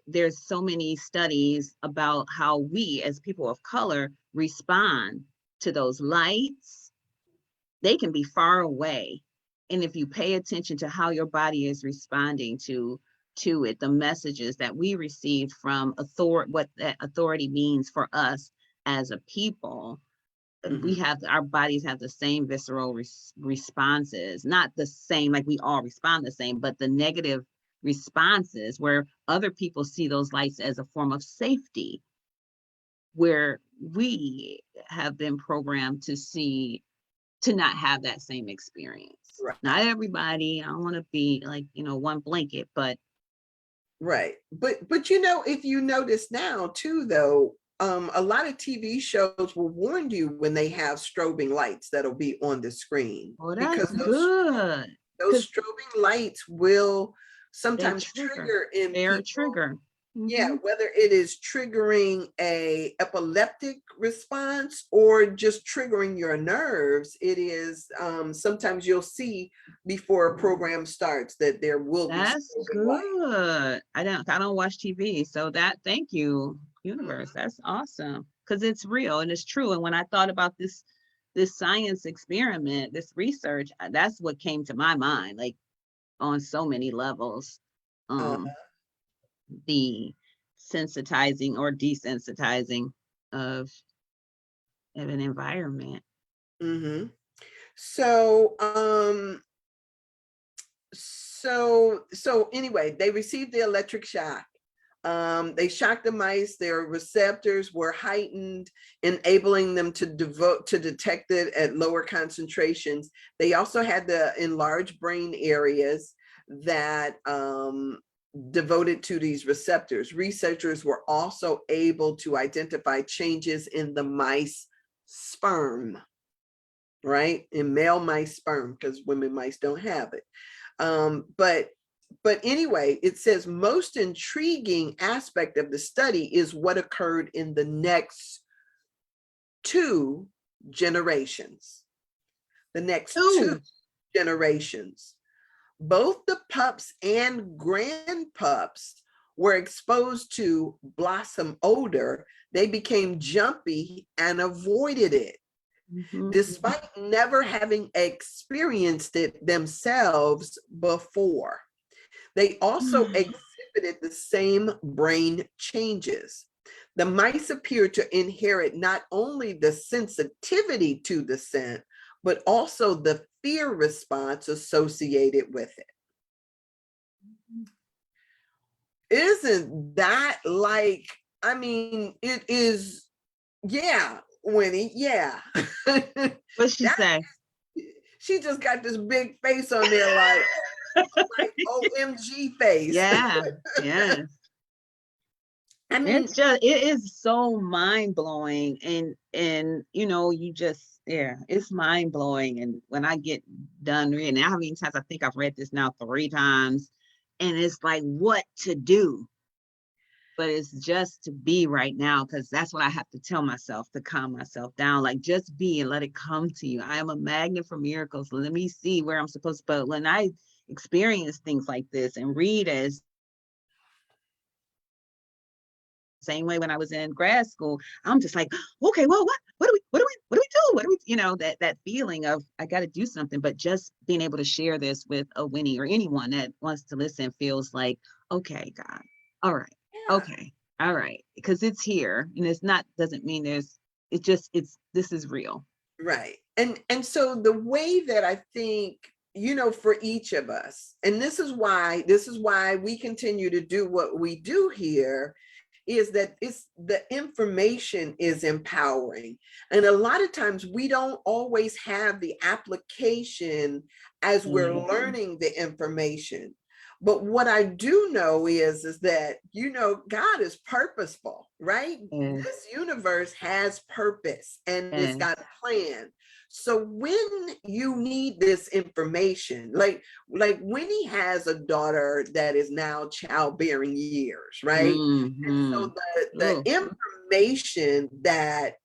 there's so many studies about how we as people of color respond to those lights. They can be far away, and if you pay attention to how your body is responding to it, the messages that we received from what that authority means for us as a people, we have, our bodies have the same visceral responses, not the same, like we all respond the same, but the negative responses where other people see those lights as a form of safety, where we have been programmed to not have that same experience. Right. Not everybody, I don't want to be like, one blanket, but. Right. But if you notice now too, though, a lot of TV shows will warn you when they have strobing lights that'll be on the screen. Oh, that's because good. Those strobing lights will sometimes trigger in They're people. trigger. Yeah, whether it is triggering a epileptic response or just triggering your nerves, it is sometimes you'll see before a program starts that there will be. That's good. I don't watch TV, so thank you, universe. That's awesome because it's real and it's true. And when I thought about this science experiment, this research, that's what came to my mind, like on so many levels. The sensitizing or desensitizing of an environment. So anyway, they received the electric shock. They shocked the mice. Their receptors were heightened, enabling them to detect it at lower concentrations. They also had the enlarged brain areas that devoted to these receptors. Researchers were also able to identify changes in the mice sperm, right? In male mice sperm, because women mice don't have it. But anyway, it says most intriguing aspect of the study is what occurred in the next 2 generations. The next 2 generations. Both the pups and grandpups were exposed to blossom odor. They became jumpy and avoided it, despite never having experienced it themselves before. They also exhibited the same brain changes. The mice appear to inherit not only the sensitivity to the scent, but also the fear response associated with it. Isn't that like, I mean, it is, yeah, Winnie, yeah. What'd she say? She just got this big face on there like OMG face. Yeah, yes. I mean, it is so mind-blowing, and you just, it's mind-blowing. And when I get done reading, how many times I think I've read this now 3 times, and it's like what to do, but it's just to be right now, because that's what I have to tell myself to calm myself down, like just be and let it come to you. I am a magnet for miracles. Let me see where I'm supposed to, but when I experience things like this and read as same way when I was in grad school, I'm just like, okay, well, what do we do? What do we, that feeling of I got to do something, but just being able to share this with a Winnie or anyone that wants to listen feels like, okay, God, all right, okay, all right, because it's here, and it's not, doesn't mean this is real. Right. And so the way that I think, for each of us, and this is why we continue to do what we do here, is that it's the information is empowering. And a lot of times we don't always have the application as we're learning the information. But what I do know is that, God is purposeful, right? Yes, This universe has purpose and it's yes, got a plan. So when you need this information, like Winnie has a daughter that is now childbearing years, right? And mm-hmm. so the Oh, information that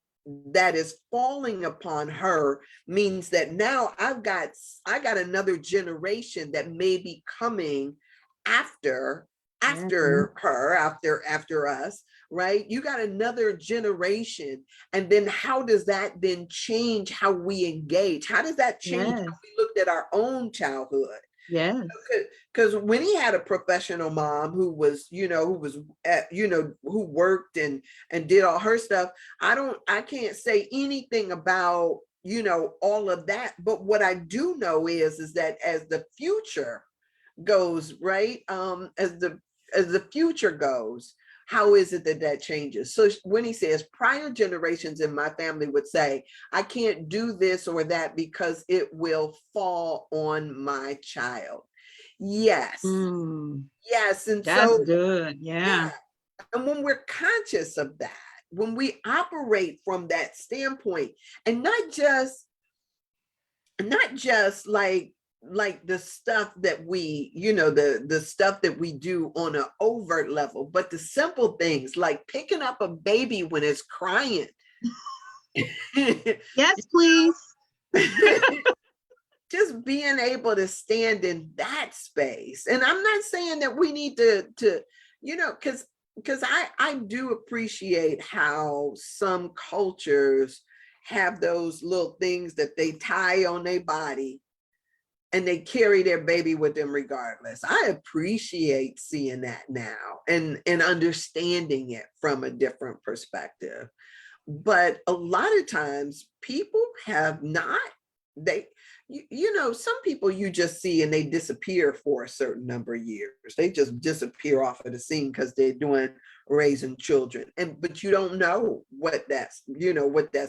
is falling upon her means that now I got another generation that may be coming after yes, her, after us, right? You got another generation. And then how does that then change how we engage? How does that change how yes, we looked at our own childhood? yes, Because when he had a professional mom who was, who worked and did all her stuff, I can't say anything about, all of that. But what I do know is that as the future goes, right, as the future goes, how is it that that changes? So when he says prior generations in my family would say, I can't do this or that because it will fall on my child. Yes. mm, Yes. And that's so, good. Yeah, yeah. And when we're conscious of that, when we operate from that standpoint, and not just like the stuff that we, the stuff that we do on an overt level, but the simple things like picking up a baby when it's crying. yes, please. Just being able to stand in that space. And I'm not saying that we need to because I do appreciate how some cultures have those little things that they tie on their body and they carry their baby with them regardless. I appreciate seeing that now and understanding it from a different perspective. But a lot of times people have not, they, some people you just see and they disappear for a certain number of years. They just disappear off of the scene because they're doing raising children. But you don't know what that's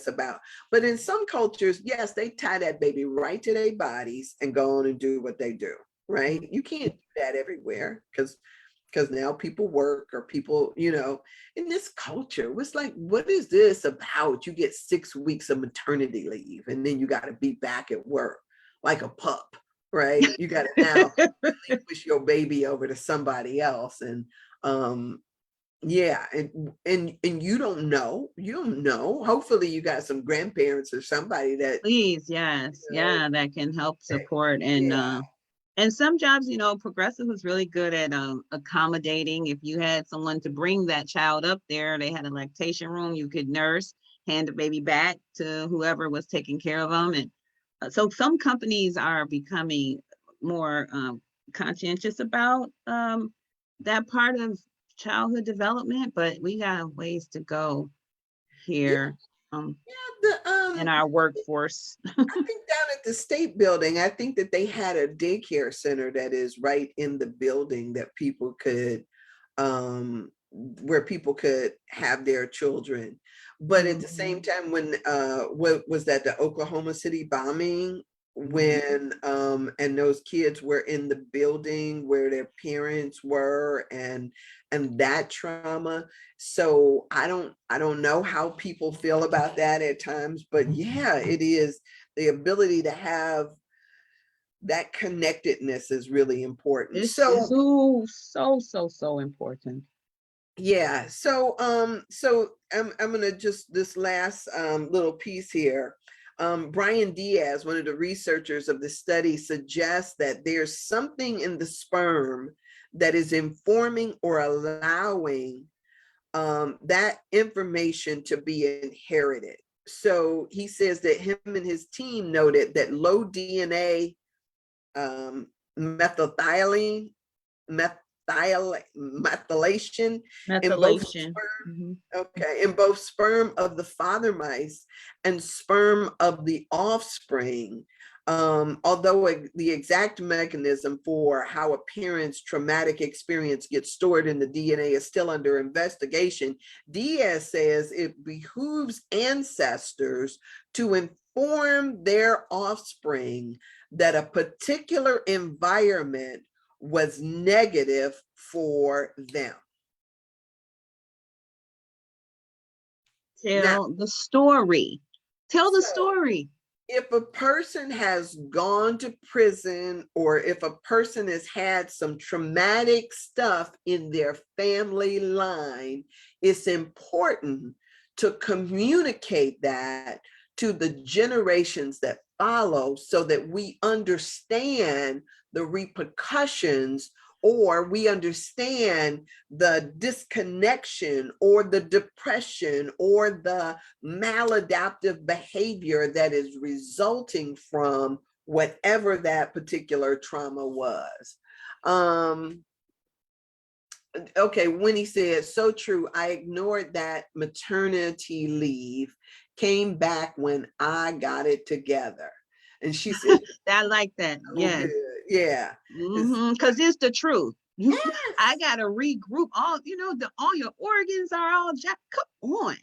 about. But in some cultures, yes, they tie that baby right to their bodies and go on and do what they do. Right. You can't do that everywhere because now people work or people, in this culture, it's like, what is this about? You get 6 weeks of maternity leave and then you got to be back at work like a pup, right? You got to now push your baby over to somebody else. And yeah, and you don't know. Hopefully you got some grandparents or somebody that, Please, yes, you know, yeah, that can help support yeah. and some jobs, Progressive was really good at accommodating. If you had someone to bring that child up there, they had a lactation room, you could nurse, hand the baby back to whoever was taking care of them. And so some companies are becoming more conscientious about that part of childhood development, but we got a ways to go Yeah, here the in our workforce. I think down at the state building, I think that they had a daycare center that is right in the building that people could, where people could have their children. But at the same time, when what was that, the Oklahoma City bombing, when and those kids were in the building where their parents were, and that trauma. So I don't know how people feel about that at times, but yeah, it is the ability to have that connectedness is really important. It's So so important. yeah, I'm gonna just this last little piece here. Brian Diaz, one of the researchers of the study, suggests that there's something in the sperm that is informing or allowing that information to be inherited. So he says that him and his team noted that low DNA methylthioline, methylation in both Methylation. sperm, Mhm. okay, in both sperm of the father mice and sperm of the offspring Although the exact mechanism for how a parent's traumatic experience gets stored in the DNA is still under investigation, Diaz says it behooves ancestors to inform their offspring that a particular environment was negative for them. Now, Tell the story. Tell the story. if a person has gone to prison, or if a person has had some traumatic stuff in their family line, it's important to communicate that to the generations that follow so that we understand the repercussions, or we understand the disconnection or the depression or the maladaptive behavior that is resulting from whatever that particular trauma was. Okay, Winnie said, so true. I ignored that maternity leave, came back when I got it together. And she said, I like that. oh, Yes. good. Yeah. Because it's the truth. Yes. I gotta regroup. All all your organs are all jacked. Come on.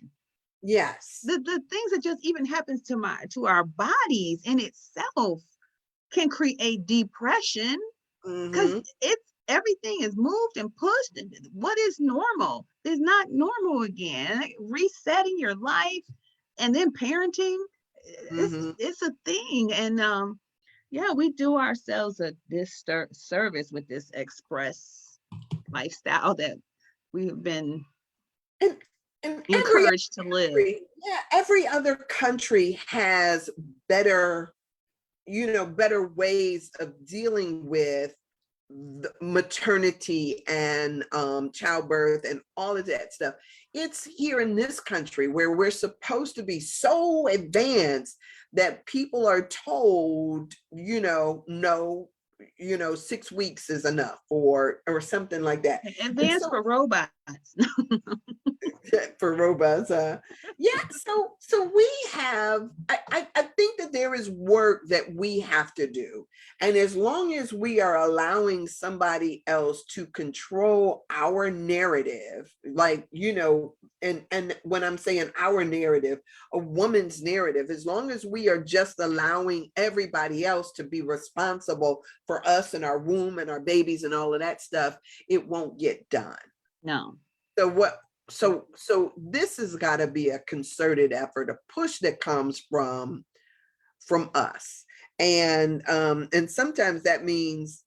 Yes. The things that just even happens to our bodies in itself can create depression, because it's everything is moved and pushed, and what is normal is not normal again. Resetting your life and then parenting, it's a thing. And yeah, we do ourselves a disservice with this express lifestyle that we've been and encouraged to live. every other country has better, better ways of dealing with maternity and childbirth and all of that stuff. It's here in this country where we're supposed to be so advanced that people are told, no, 6 weeks is enough, or something like that. Advanced for robots. For robots. Yeah, so we have, I think that there is work that we have to do. And as long as we are allowing somebody else to control our narrative, like, and when I'm saying our narrative, a woman's narrative, as long as we are just allowing everybody else to be responsible for us and our womb and our babies and all of that stuff, it won't get done. No. So this has got to be a concerted effort, a push that comes from us. And sometimes that means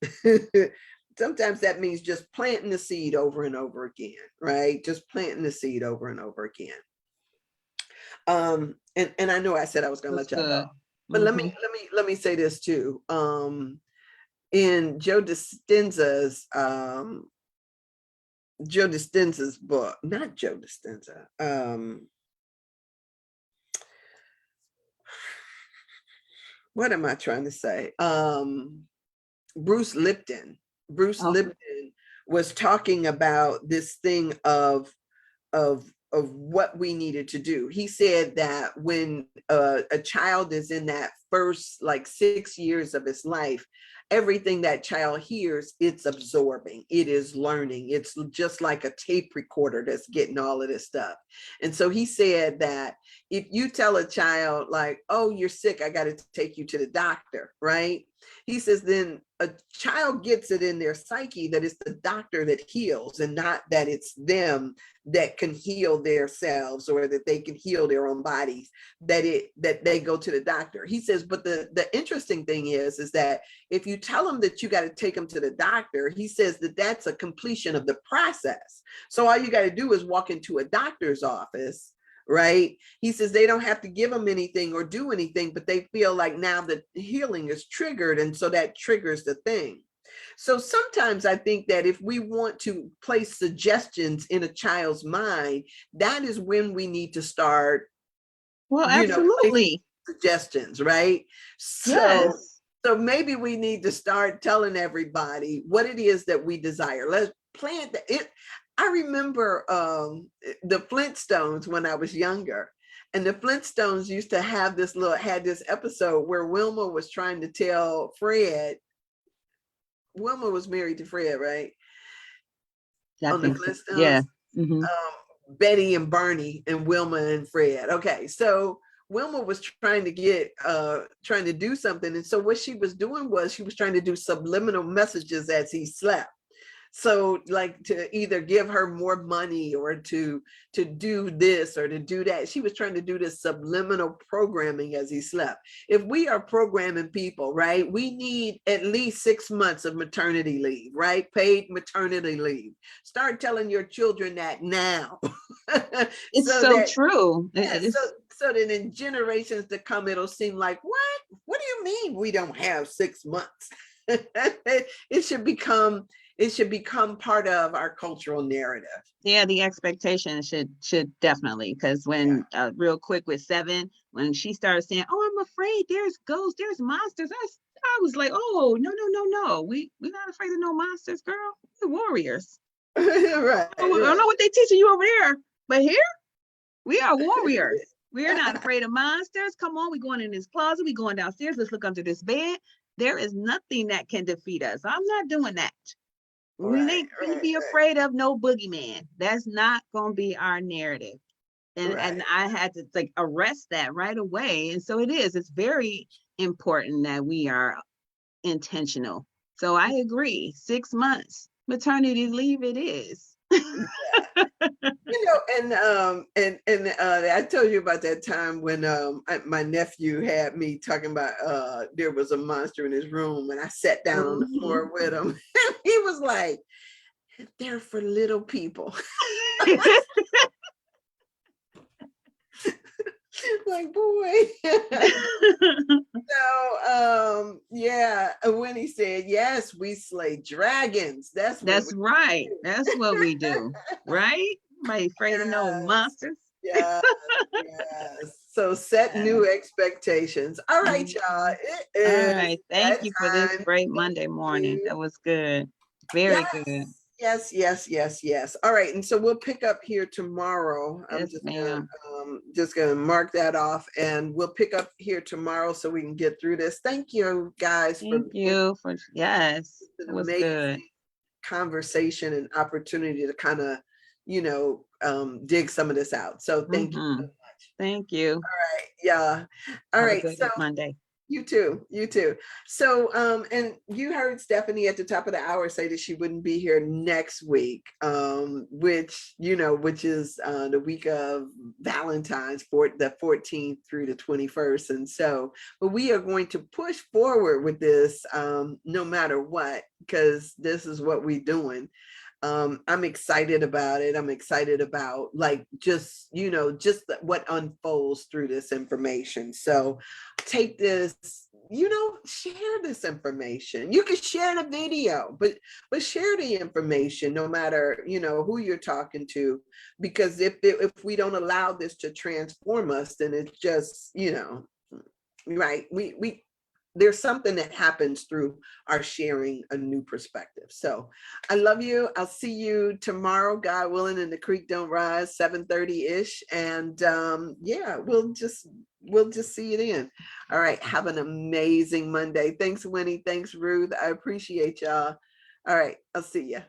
just planting the seed over and over again, right? Just planting the seed over and over again. And I know I said I was going to let y'all go, but let me say this too. In Joe Dispenza's book, not Joe Dispenza. What am I trying to say? Bruce Lipton. Lipton was talking about this thing of what we needed to do. He said that when a child is in that first 6 years of his life, everything that child hears, it's absorbing, it is learning. It's just like a tape recorder that's getting all of this stuff. And so he said that if you tell a child oh, you're sick, I got to take you to the doctor, right? He says, then a child gets it in their psyche that it's the doctor that heals, and not that it's them that can heal themselves, or that they can heal their own bodies, that they go to the doctor. He says, but the interesting thing is that if you tell them that you got to take them to the doctor, he says that that's a completion of the process. So all you got to do is walk into a doctor's office, right? He says they don't have to give them anything or do anything, but they feel like now that healing is triggered, and so that triggers the thing. So sometimes I think that if we want to place suggestions in a child's mind, that is when we need to start. Well, absolutely. Suggestions, right? Yes. So maybe we need to start telling everybody what it is that we desire. Let's plant it. I remember the Flintstones when I was younger, And the Flintstones used to have had this episode where Wilma was trying to tell Fred. Wilma was married to Fred, right? I On the think so. Flintstones. Yeah. Hmm. Betty and Barney and Wilma and Fred. Okay, so Wilma was trying to do something. And so what she was doing was she was trying to do subliminal messages as he slept. So like to either give her more money or to do this or to do that. She was trying to do this subliminal programming as he slept. If we are programming people, right, we need at least 6 months of maternity leave, right? Paid maternity leave. Start telling your children that now. It's so true. Yeah, so that in generations to come, it'll seem like, what do you mean we don't have 6 months? It should become part of our cultural narrative. Yeah, the expectation should definitely, because when real quick with 7, when she started saying, "Oh, I'm afraid there's ghosts, there's monsters," I was like, "Oh, no, we're not afraid of no monsters, girl. We're warriors." Right, I don't know what they teaching you over there, but here we are warriors. We are not afraid of monsters. Come on, we going in this closet, we going downstairs. Let's look under this bed. There is nothing that can defeat us. I'm not doing that. We ain't gonna be afraid of no boogeyman. That's not gonna be our narrative. And I had to like arrest that right away. And so it's very important that we are intentional. So I agree. 6 months maternity leave it is. I told you about that time when my nephew had me talking about there was a monster in his room, and I sat down on the floor with him. He was like, "They're for little people." Like, boy. So when he said, "Yes, we slay dragons," that's right. That's what we do, right? Nobody afraid of no monsters. Yes. So set new expectations. All right, y'all. It is. All right. Thank you for this great Monday morning. That was good. Very good. Yes. All right. And so we'll pick up here tomorrow. I'm just gonna mark that off, and we'll pick up here tomorrow so we can get through this. Thank you guys. Thank you for it was good conversation and opportunity to kind of, dig some of this out. So thank you so much. Thank you. All right. Yeah. All right. So Monday. You too. So, and you heard Stephanie at the top of the hour say that she wouldn't be here next week, which is the week of Valentine's, for the 14th through the 21st. And so, but we are going to push forward with this, no matter what, because this is what we're doing. I'm excited about it. I'm excited about just what unfolds through this information. So take this, share this information. You can share the video, but share the information no matter, who you're talking to, because if we don't allow this to transform us, then it's just, right. There's something that happens through our sharing a new perspective. So I love you. I'll see you tomorrow, God willing, and the creek don't rise, 7:30-ish. And we'll just see it in. All right. Have an amazing Monday. Thanks, Winnie. Thanks, Ruth. I appreciate y'all. All right. I'll see you.